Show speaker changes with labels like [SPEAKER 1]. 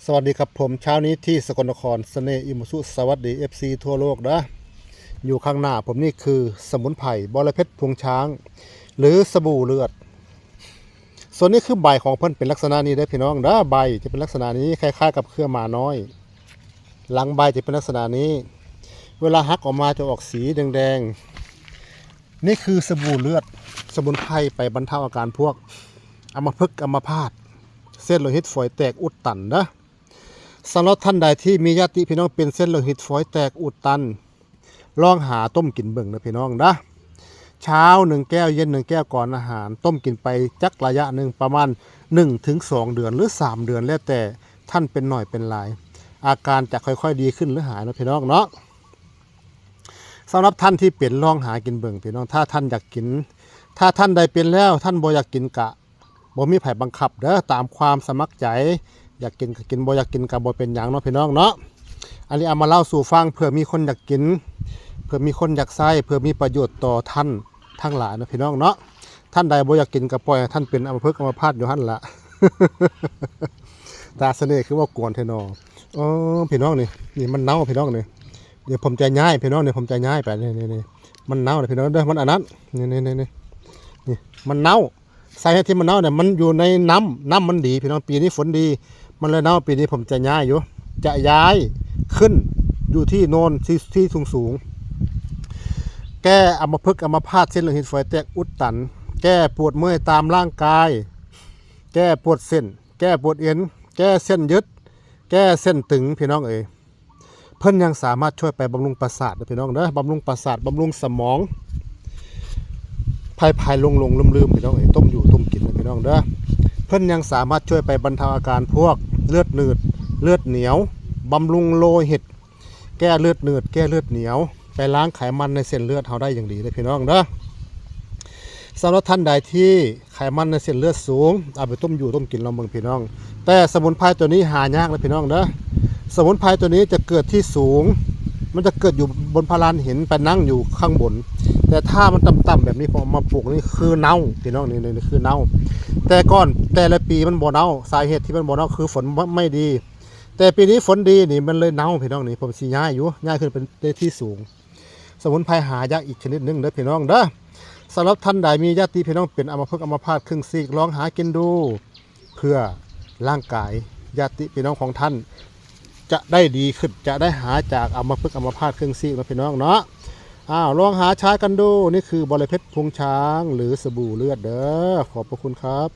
[SPEAKER 1] สวัสดีครับผมเช้านี้ที่สกลนครเสน่ห์อิมสุสวัสดี FC ทั่วโลกนะอยู่ข้างหน้าผมนี่คือสมุนไพรบรเพชรพวงช้างหรือสบู่เลือดส่วนนี้คือใบของเพิ่นเป็นลักษณะนี้ได้พี่น้องนะใบจะเป็นลักษณะนี้คล้ายๆกับเครือหมาน้อยหลังใบจะเป็นลักษณะนี้เวลาหักออกมาจะออกสีแดงๆนี่คือสบู่เลือดสมุนไพรไปบรรเทาอาการพวกอัมพฤกษ์อัมพาตเส้นโลหิตฝอยแตกอุดตันนะสำหรับท่านใดที่มีญาติพี่น้องเป็นเส้นโลหิตฝอยแตกอุดตันลองหาต้มกินเบิ่งนะพี่น้องนะเช้า1 แก้วเย็น1 แก้วก่อนอาหารต้มกินไปจักระยะหนึ่งประมาณ 1 ถึง 2 เดือนหรือ3 เดือนแล้วแต่ท่านเป็นหน่อยเป็นหลายอาการจะค่อยๆดีขึ้นหรือหายนะพี่น้องเนาะสำหรับท่านที่เป็นลองหากินเบิ่งพี่น้องถ้าท่านอยากกินถ้าท่านใดเป็นแล้วท่านบ่อยากกินกะบ่มีไผบังคับเด้อตามความสมัครใจอยากกินก็กินบ่อยากกินก็บ่เป็นหยังเนาะพี่น้องเนาะอันนี้เอามาเล่าสู่ฟังเผื่อมีคนอยากกินเผื่อมีคนอยากใช้เผื่อมีประโยชน์ต่อท่านทั้งหลายนะพี่น้องเนาะท่านใดบ่อยากกินก็ปล่อยให้ท่านเป็นอัมพฤกษ์อัมพาตอยู่หั่นล่ะ ตาเสน่ห์คือว่ากวนเทนออ๋อพี่น้องนี่มันเน่าพี่น้องนี่เดี๋ยวผมจะย้ายพี่น้องเนี่ยผมจะย้ายไปนี่มันเน่าเลยพี่น้องเด้อมันอันนั้นนี่มันเน่าสาเหตุที่มันเน่าเนี่ยมันอยู่ในน้ำมันดีพี่น้องปีนี้ฝนดีมันเลยเน่าปีนี้ผมจะย้ายอยู่จะย้ายขึ้นอยู่ที่โนนที่สูงแก้อัมพฤกษ์อัมพาตเส้นโลหิตฝอยแตกอุดตันแก้ปวดเมื่อยตามร่างกายแก้ปวดเส้นแก้ปวดเอ็นแก้เส้นยึดแก้เส้นตึงพี่น้องเอ๋ยเพิ่นยังสามารถช่วยไปบำรุงประสาทพี่น้องเด้อบำรุงประสาทบำรุงสมองภายลงลืมพี่น้องเอ๋ยต้มอยู่ต้มกินพี่น้องเด้อเพิ่นยังสามารถช่วยไปบรรเทาอาการพวกเลือดหนืดเลือดเหนียวบำรุงโลหิตแก้เลือดหนืดแก้เลือดเหนียวไปล้างไขมันในเส้นเลือดเฮาได้อย่างดีเลยพี่น้องเด้อสำหรับท่านใดที่ไขมันในเส้นเลือดสูงเอาไปต้มอยู่ต้มกินลองเบิ่งพี่น้องแต่สมุนไพรตัวนี้หายากเลยพี่น้องเด้อสมุนไพรตัวนี้จะเกิดที่สูงมันจะเกิดอยู่บนพลานหินไปนั่งอยู่ข้างบนแต่ถ้ามันต่ำๆแบบนี้พอมาปลูกนี่คือเน่าพี่น้องนี่คือเน่าแต่ละปีมันบ่เน่าสาเหตุที่มันบ่เน่าคือฝนไม่ดีแต่ปีนี้ฝนดีนี่มันเลยเน่าพี่น้องนี่ผมสิย้ายขึ้นเป็นที่สูงสมุนไพรหายากอีกชนิดหนึ่งเด้อพี่น้องเด้อสำหรับท่านใดมีญาติพี่น้องเป็นอัมพฤกษ์อัมพาตครึ่งซีกลองหากินดูเพื่อร่างกายญาติพี่น้องของท่านจะได้ดีขึ้นจะได้หาจากอัมพฤกษ์อัมพาตครึ่งซีกนะพี่น้องเนาะลองหาใช้กันดูนี่คือบรเพชรพวงช้างหรือสบู่เลือดเด้อขอบพระคุณครับ